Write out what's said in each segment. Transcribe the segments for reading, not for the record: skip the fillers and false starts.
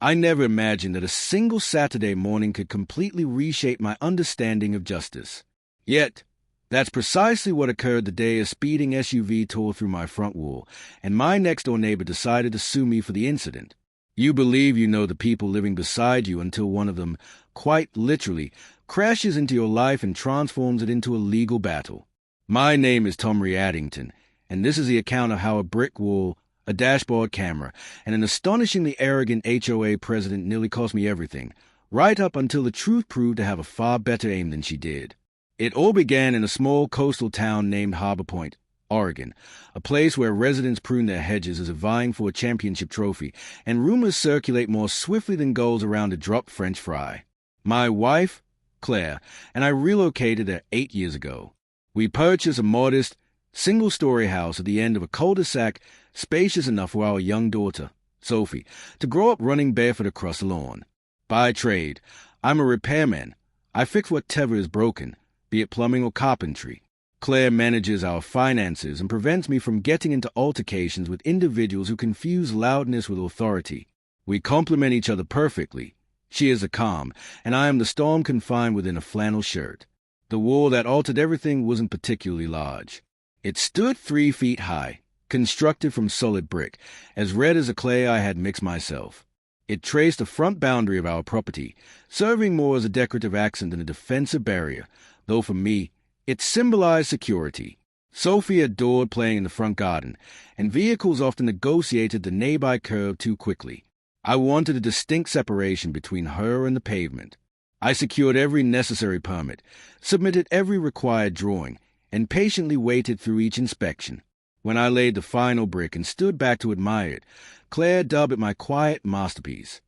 I never imagined that a single Saturday morning could completely reshape my understanding of justice. Yet, that's precisely what occurred the day a speeding SUV tore through my front wall, and my next-door neighbor decided to sue me for the incident. You believe you know the people living beside you until one of them, quite literally, crashes into your life and transforms it into a legal battle. My name is Tomry Addington, and this is the account of how a brick wall, a dashboard camera, and an astonishingly arrogant HOA president nearly cost me everything, right up until the truth proved to have a far better aim than she did. It all began in a small coastal town named Harbor Point, Oregon, a place where residents prune their hedges as if vying for a championship trophy, and rumors circulate more swiftly than goals around a dropped French fry. My wife, Claire, and I relocated there 8 years ago. We purchased a modest, single-story house at the end of a cul-de-sac spacious enough for our young daughter, Sophie, to grow up running barefoot across the lawn. By trade, I'm a repairman. I fix whatever is broken, be it plumbing or carpentry. Claire manages our finances and prevents me from getting into altercations with individuals who confuse loudness with authority. We complement each other perfectly. She is the calm, and I am the storm confined within a flannel shirt. The wall that altered everything wasn't particularly large. It stood 3 feet high, constructed from solid brick, as red as the clay I had mixed myself. It traced the front boundary of our property, serving more as a decorative accent than a defensive barrier, though for me, it symbolized security. Sophie adored playing in the front garden, and vehicles often negotiated the nearby curb too quickly. I wanted a distinct separation between her and the pavement. I secured every necessary permit, submitted every required drawing, and patiently waited through each inspection. When I laid the final brick and stood back to admire it, Claire dubbed it my quiet masterpiece.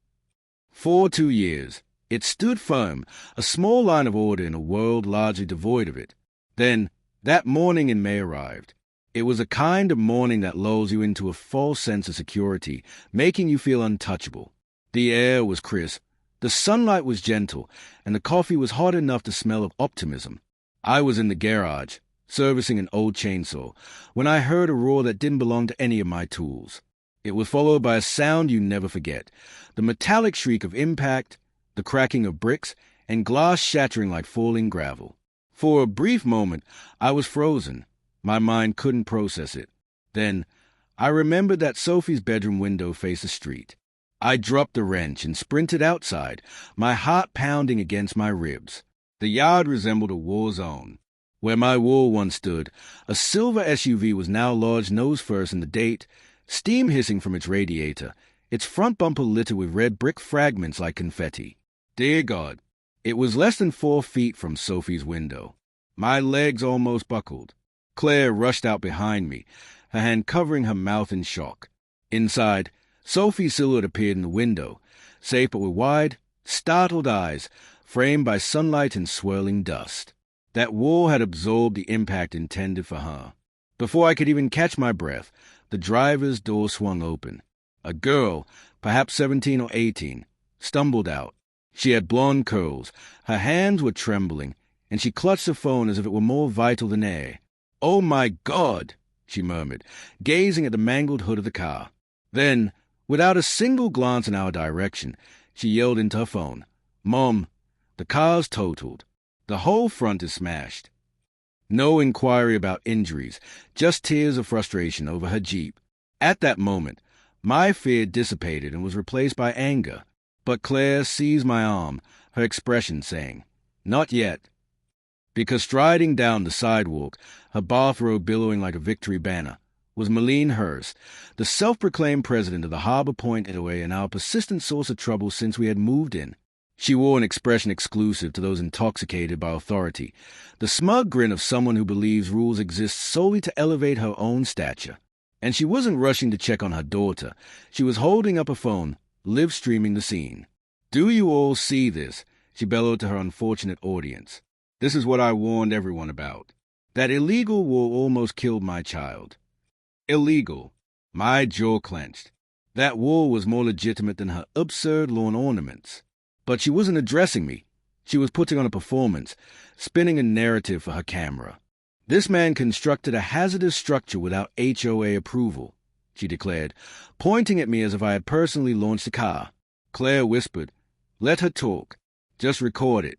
For 2 years, it stood firm, a small line of order in a world largely devoid of it. Then, that morning in May arrived. It was a kind of morning that lulls you into a false sense of security, making you feel untouchable. The air was crisp, the sunlight was gentle, and the coffee was hot enough to smell of optimism. I was in the garage, servicing an old chainsaw, when I heard a roar that didn't belong to any of my tools. It was followed by a sound you never forget, the metallic shriek of impact, the cracking of bricks, and glass shattering like falling gravel. For a brief moment, I was frozen. My mind couldn't process it. Then, I remembered that Sophie's bedroom window faced the street. I dropped the wrench and sprinted outside, my heart pounding against my ribs. The yard resembled a war zone. Where my wall once stood, a silver SUV was now lodged nose first in the date, steam hissing from its radiator, its front bumper littered with red brick fragments like confetti. Dear God, it was less than 4 feet from Sophie's window. My legs almost buckled. Claire rushed out behind me, her hand covering her mouth in shock. Inside, Sophie's silhouette appeared in the window, safe but with wide, startled eyes, framed by sunlight and swirling dust. That wall had absorbed the impact intended for her. Before I could even catch my breath, the driver's door swung open. A girl, perhaps 17 or 18, stumbled out. She had blonde curls, her hands were trembling, and she clutched the phone as if it were more vital than air. "Oh, my God!" she murmured, gazing at the mangled hood of the car. Then, without a single glance in our direction, she yelled into her phone, "Mom, the car's totaled. The whole front is smashed." No inquiry about injuries, just tears of frustration over her Jeep. At that moment, my fear dissipated and was replaced by anger. But Claire seized my arm, her expression saying, "Not yet." Because striding down the sidewalk, her bathrobe billowing like a victory banner, was Malene Hurst, the self-proclaimed president of the Harbor Point HOA and our persistent source of trouble since we had moved in. She wore an expression exclusive to those intoxicated by authority, the smug grin of someone who believes rules exist solely to elevate her own stature. And she wasn't rushing to check on her daughter. She was holding up a phone, live-streaming the scene. "Do you all see this?" she bellowed to her unfortunate audience. "This is what I warned everyone about. That illegal wall almost killed my child." Illegal. My jaw clenched. That wall was more legitimate than her absurd lawn ornaments. But she wasn't addressing me. She was putting on a performance, spinning a narrative for her camera. "This man constructed a hazardous structure without HOA approval," she declared, pointing at me as if I had personally launched a car. Claire whispered, "Let her talk. Just record it."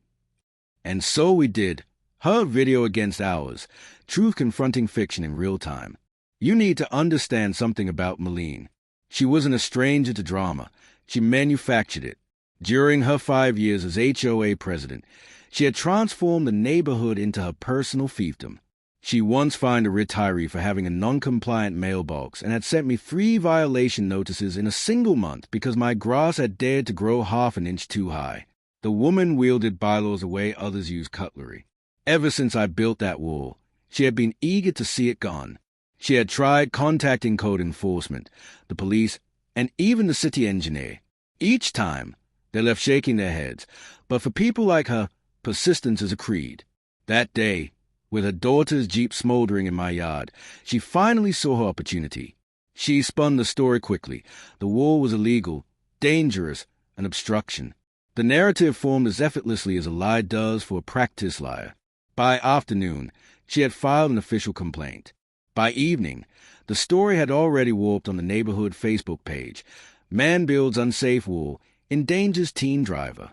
And so we did. Her video against ours. Truth confronting fiction in real time. You need to understand something about Malene. She wasn't a stranger to drama. She manufactured it. During her 5 years as HOA president, she had transformed the neighborhood into her personal fiefdom. She once fined a retiree for having a non-compliant mailbox and had sent me 3 violation notices in a single month because my grass had dared to grow half an inch too high. The woman wielded bylaws the way others use cutlery. Ever since I built that wall, she had been eager to see it gone. She had tried contacting code enforcement, the police, and even the city engineer. Each time, they left shaking their heads, but for people like her, persistence is a creed. That day, with her daughter's Jeep smoldering in my yard, she finally saw her opportunity. She spun the story quickly. The wall was illegal, dangerous, an obstruction. The narrative formed as effortlessly as a lie does for a practiced liar. By afternoon, she had filed an official complaint. By evening, the story had already warped on the neighborhood Facebook page. Man builds unsafe wall, endangers teen driver.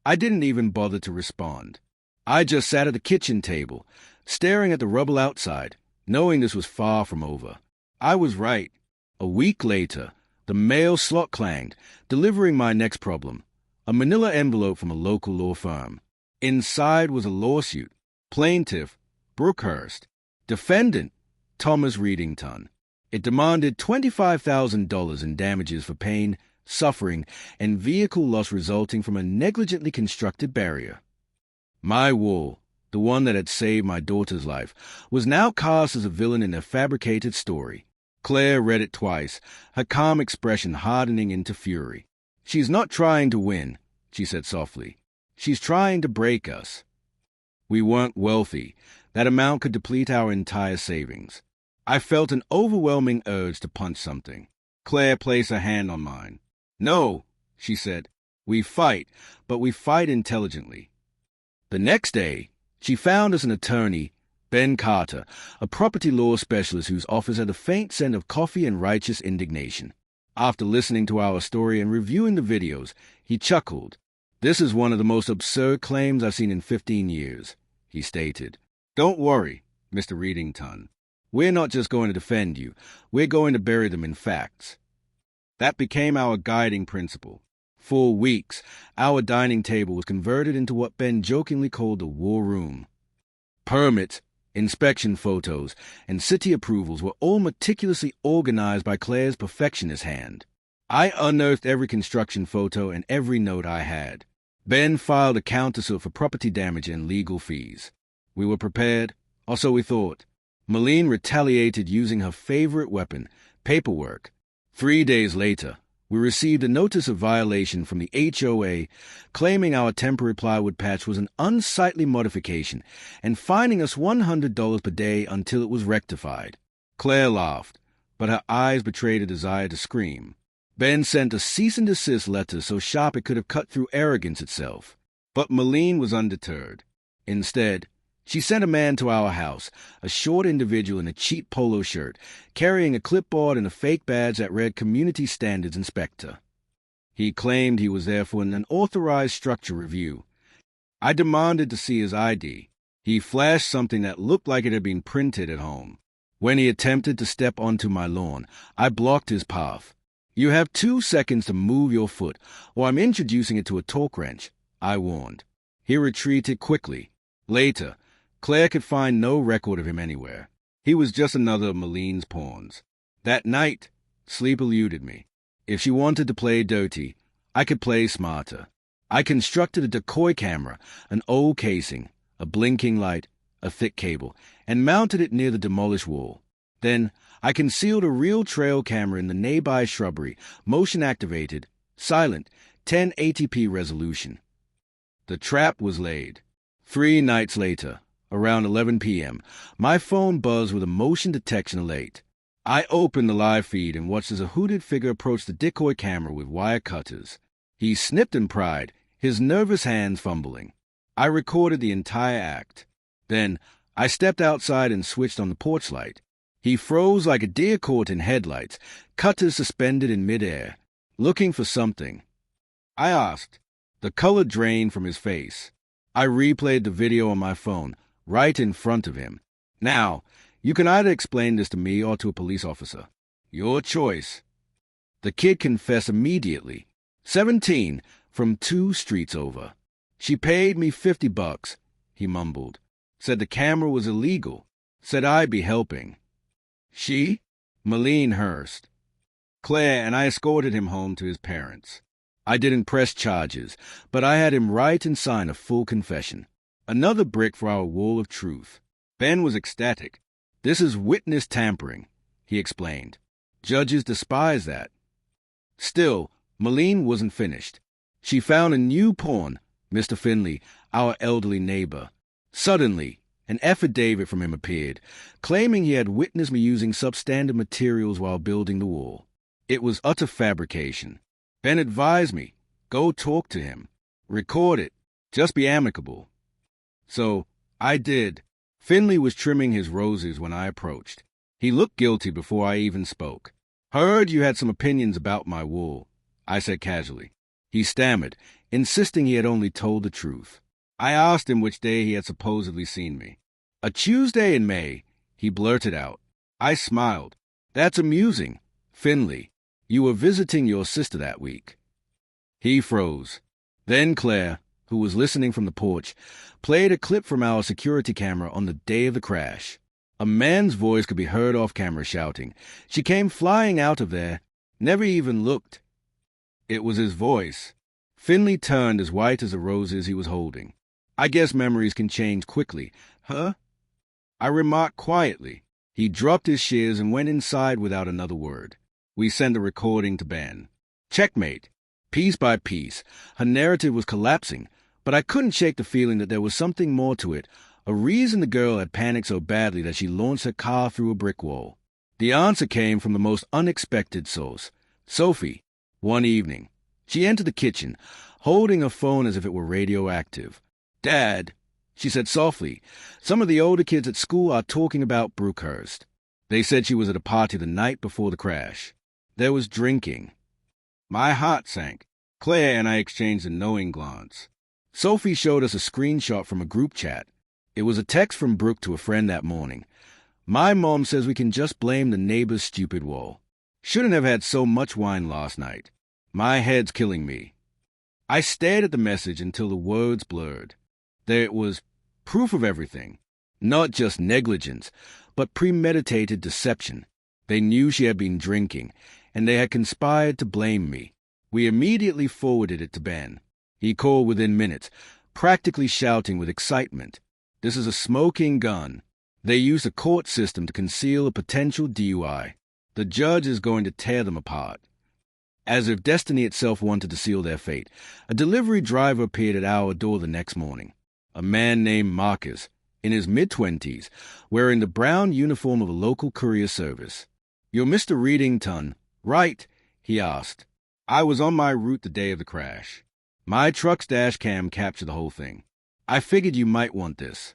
I didn't even bother to respond. I just sat at the kitchen table, staring at the rubble outside, knowing this was far from over. I was right. A week later, the mail slot clanged, delivering my next problem, a manila envelope from a local law firm. Inside was a lawsuit. Plaintiff, Brookhurst. Defendant, Thomas Readington. It demanded $25,000 in damages for pain, suffering, and vehicle loss resulting from a negligently constructed barrier. My wall, the one that had saved my daughter's life, was now cast as a villain in a fabricated story. Claire read it twice, her calm expression hardening into fury. "She's not trying to win," she said softly. "She's trying to break us." We weren't wealthy. That amount could deplete our entire savings. I felt an overwhelming urge to punch something. Claire placed her hand on mine. "No," she said. "We fight, but we fight intelligently." The next day, she found us an attorney, Ben Carter, a property law specialist whose office had a faint scent of coffee and righteous indignation. After listening to our story and reviewing the videos, he chuckled. "This is one of the most absurd claims I've seen in 15 years, he stated. "Don't worry, Mr. Readington. We're not just going to defend you. We're going to bury them in facts." That became our guiding principle. For weeks, our dining table was converted into what Ben jokingly called the war room. Permits, inspection photos, and city approvals were all meticulously organized by Claire's perfectionist hand. I unearthed every construction photo and every note I had. Ben filed a countersuit for property damage and legal fees. We were prepared, or so we thought. Malene retaliated using her favorite weapon, paperwork. 3 days later, we received a notice of violation from the HOA claiming our temporary plywood patch was an unsightly modification and fining us $100 per day until it was rectified. Claire laughed, but her eyes betrayed a desire to scream. Ben sent a cease-and-desist letter so sharp it could have cut through arrogance itself. But Malene was undeterred. Instead, she sent a man to our house, a short individual in a cheap polo shirt, carrying a clipboard and a fake badge that read Community Standards Inspector. He claimed he was there for an unauthorized structure review. I demanded to see his ID. He flashed something that looked like it had been printed at home. When he attempted to step onto my lawn, I blocked his path. "You have 2 seconds to move your foot, or I'm introducing it to a torque wrench," I warned. He retreated quickly. Later, Claire could find no record of him anywhere. He was just another of Malene's pawns. That night, sleep eluded me. If she wanted to play dirty, I could play smarter. I constructed a decoy camera, an old casing, a blinking light, a thick cable, and mounted it near the demolished wall. Then I concealed a real trail camera in the nearby shrubbery, motion-activated, silent, 1080p resolution. The trap was laid. 3 nights later, around 11 p.m., my phone buzzed with a motion detection alert. I opened the live feed and watched as a hooded figure approached the decoy camera with wire cutters. He snipped and pried, his nervous hands fumbling. I recorded the entire act. Then I stepped outside and switched on the porch light. He froze like a deer caught in headlights, cutters suspended in midair, looking for something. I asked. The color drained from his face. I replayed the video on my phone, right in front of him. Now, you can either explain this to me or to a police officer. Your choice. The kid confessed immediately. 17, from 2 streets over. She paid me $50, he mumbled. Said the camera was illegal. Said I'd be helping. She? Malene Hurst. Claire and I escorted him home to his parents. I didn't press charges, but I had him write and sign a full confession. Another brick for our wall of truth. Ben was ecstatic. This is witness tampering, he explained. Judges despise that. Still, Malene wasn't finished. She found a new pawn, Mr. Finley, our elderly neighbor. Suddenly, an affidavit from him appeared, claiming he had witnessed me using substandard materials while building the wall. It was utter fabrication. Ben advised me, go talk to him. Record it. Just be amicable. So, I did. Finley was trimming his roses when I approached. He looked guilty before I even spoke. Heard you had some opinions about my wall, I said casually. He stammered, insisting he had only told the truth. I asked him which day he had supposedly seen me. A Tuesday in May, he blurted out. I smiled. That's amusing. Finley, you were visiting your sister that week. He froze. Then Claire, who was listening from the porch, played a clip from our security camera on the day of the crash. A man's voice could be heard off camera shouting. She came flying out of there, never even looked. It was his voice. Finley turned as white as the roses he was holding. I guess memories can change quickly, huh? I remarked quietly. He dropped his shears and went inside without another word. We sent the recording to Ben. Checkmate. Piece by piece, her narrative was collapsing, but I couldn't shake the feeling that there was something more to it, a reason the girl had panicked so badly that she launched her car through a brick wall. The answer came from the most unexpected source. Sophie. One evening, she entered the kitchen, holding her phone as if it were radioactive. Dad, she said softly, some of the older kids at school are talking about Brookhurst. They said she was at a party the night before the crash. There was drinking. My heart sank. Claire and I exchanged a knowing glance. Sophie showed us a screenshot from a group chat. It was a text from Brooke to a friend that morning. My mom says we can just blame the neighbor's stupid wall. Shouldn't have had so much wine last night. My head's killing me. I stared at the message until the words blurred. There it was, proof of everything. Not just negligence, but premeditated deception. They knew she had been drinking, and they had conspired to blame me. We immediately forwarded it to Ben. He called within minutes, practically shouting with excitement. This is a smoking gun. They used a court system to conceal a potential DUI. The judge is going to tear them apart. As if destiny itself wanted to seal their fate, a delivery driver appeared at our door the next morning. A man named Marcus, in his mid-20s, wearing the brown uniform of a local courier service. "You're Mr. Readington, right?" he asked. I was on my route the day of the crash. My truck's dash cam captured the whole thing. I figured you might want this.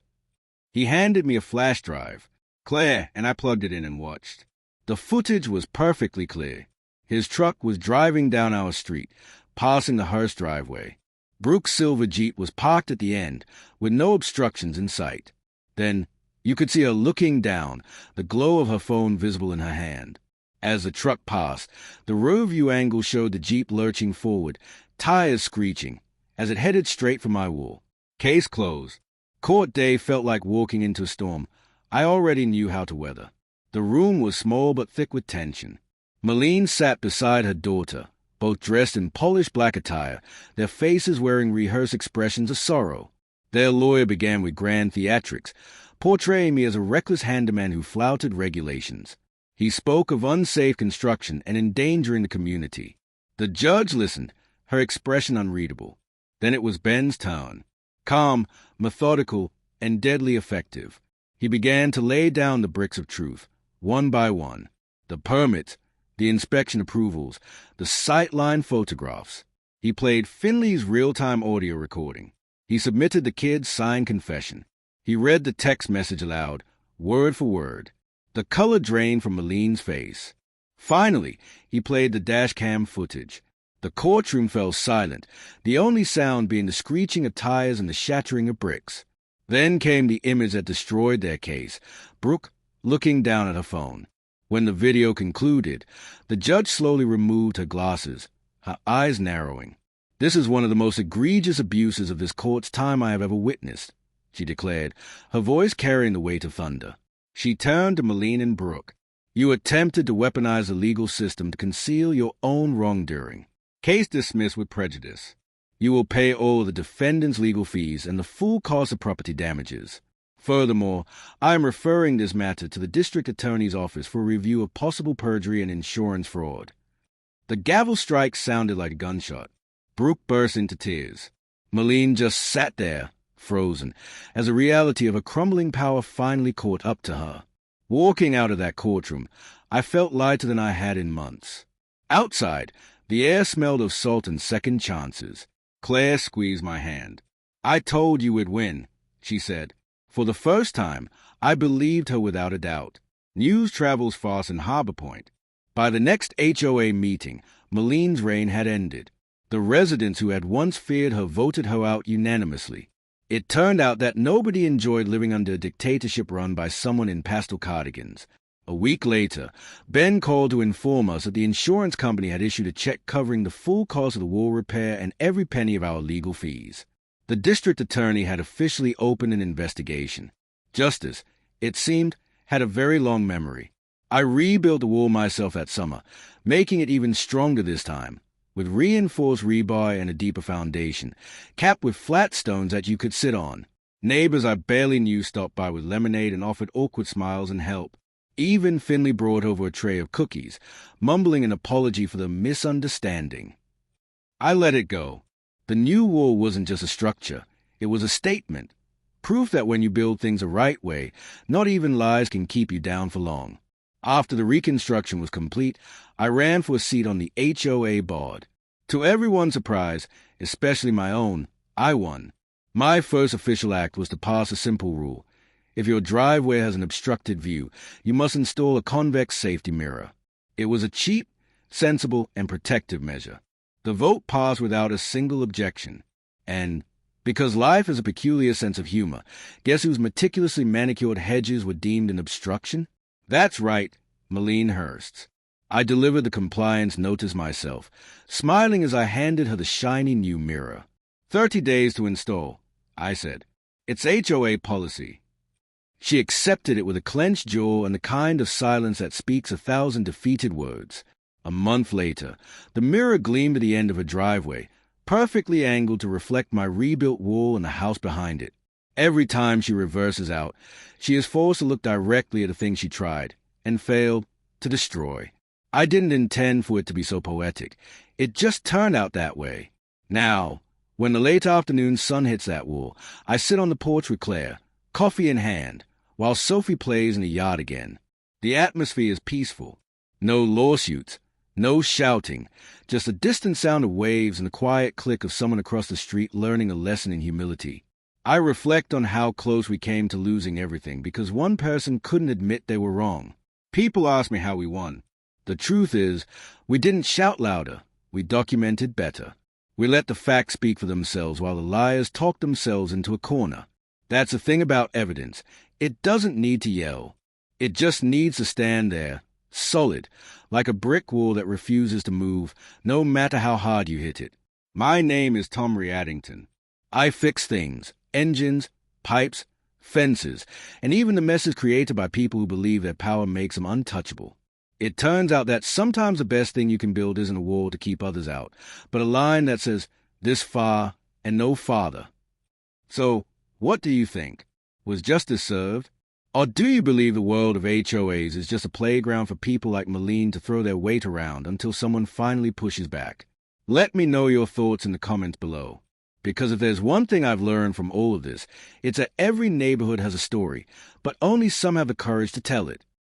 He handed me a flash drive. Claire and I plugged it in and watched. The footage was perfectly clear. His truck was driving down our street, passing the Hurst driveway. Brooke's silver Jeep was parked at the end, with no obstructions in sight. Then, you could see her looking down, the glow of her phone visible in her hand. As the truck passed, the rear-view angle showed the Jeep lurching forward, tires screeching, as it headed straight for my wall. Case closed. Court day felt like walking into a storm I already knew how to weather. The room was small but thick with tension. Malene sat beside her daughter, both dressed in polished black attire, their faces wearing rehearsed expressions of sorrow. Their lawyer began with grand theatrics, portraying me as a reckless handyman who flouted regulations. He spoke of unsafe construction and endangering the community. The judge listened, her expression unreadable. Then it was Ben's turn. Calm, methodical, and deadly effective. He began to lay down the bricks of truth, one by one. The permits, the inspection approvals, the sightline photographs. He played Finley's real-time audio recording. He submitted the kid's signed confession. He read the text message aloud, word for word. The color drained from Malene's face. Finally, he played the dash cam footage. The courtroom fell silent, the only sound being the screeching of tires and the shattering of bricks. Then came the image that destroyed their case, Brooke looking down at her phone. When the video concluded, the judge slowly removed her glasses, her eyes narrowing. "This is one of the most egregious abuses of this court's time I have ever witnessed," she declared, her voice carrying the weight of thunder. She turned to Malene and Brooke. "You attempted to weaponize the legal system to conceal your own wrongdoing. Case dismissed with prejudice. You will pay all of the defendant's legal fees and the full cost of property damages. Furthermore, I am referring this matter to the district attorney's office for review of possible perjury and insurance fraud." The gavel strike sounded like a gunshot. Brooke burst into tears. Malene just sat there, frozen, as the reality of her crumbling power finally caught up to her. Walking out of that courtroom, I felt lighter than I had in months. Outside, the air smelled of salt and second chances. Claire squeezed my hand. "I told you we'd win," she said. For the first time, I believed her without a doubt. News travels fast in Harbor Point. By the next HOA meeting, Malene's reign had ended. The residents who had once feared her voted her out unanimously. It turned out that nobody enjoyed living under a dictatorship run by someone in pastel cardigans. A week later, Ben called to inform us that the insurance company had issued a check covering the full cost of the wall repair and every penny of our legal fees. The district attorney had officially opened an investigation. Justice, it seemed, had a very long memory. I rebuilt the wall myself that summer, making it even stronger this time, with reinforced rebar and a deeper foundation, capped with flat stones that you could sit on. Neighbors I barely knew stopped by with lemonade and offered awkward smiles and help. Even Finley brought over a tray of cookies, mumbling an apology for the misunderstanding. I let it go. The new wall wasn't just a structure, it was a statement. Proof that when you build things the right way, not even lies can keep you down for long. After the reconstruction was complete, I ran for a seat on the HOA board. To everyone's surprise, especially my own, I won. My first official act was to pass a simple rule. If your driveway has an obstructed view, you must install a convex safety mirror. It was a cheap, sensible, and protective measure. The vote passed without a single objection. And, because life has a peculiar sense of humor, guess whose meticulously manicured hedges were deemed an obstruction? That's right, Malene Hurst's. I delivered the compliance notice myself, smiling as I handed her the shiny new mirror. 30 days to install, I said. It's HOA policy. She accepted it with a clenched jaw and the kind of silence that speaks 1,000 defeated words. A month later, the mirror gleamed at the end of her driveway, perfectly angled to reflect my rebuilt wall and the house behind it. Every time she reverses out, she is forced to look directly at the thing she tried, and failed, to destroy. I didn't intend for it to be so poetic. It just turned out that way. Now, when the late afternoon sun hits that wall, I sit on the porch with Claire, coffee in hand, while Sophie plays in the yard again. The atmosphere is peaceful. No lawsuits, no shouting, just a distant sound of waves and the quiet click of someone across the street learning a lesson in humility. I reflect on how close we came to losing everything because one person couldn't admit they were wrong. People ask me how we won. The truth is, we didn't shout louder, we documented better. We let the facts speak for themselves while the liars talked themselves into a corner. That's the thing about evidence. It doesn't need to yell. It just needs to stand there, solid, like a brick wall that refuses to move, no matter how hard you hit it. My name is Tom Addington. I fix things, engines, pipes, fences, and even the messes created by people who believe their power makes them untouchable. It turns out that sometimes the best thing you can build isn't a wall to keep others out, but a line that says, this far and no farther. So, what do you think? Was justice served? Or do you believe the world of HOAs is just a playground for people like Malene to throw their weight around until someone finally pushes back? Let me know your thoughts in the comments below. Because if there's one thing I've learned from all of this, it's that every neighborhood has a story, but only some have the courage to tell it.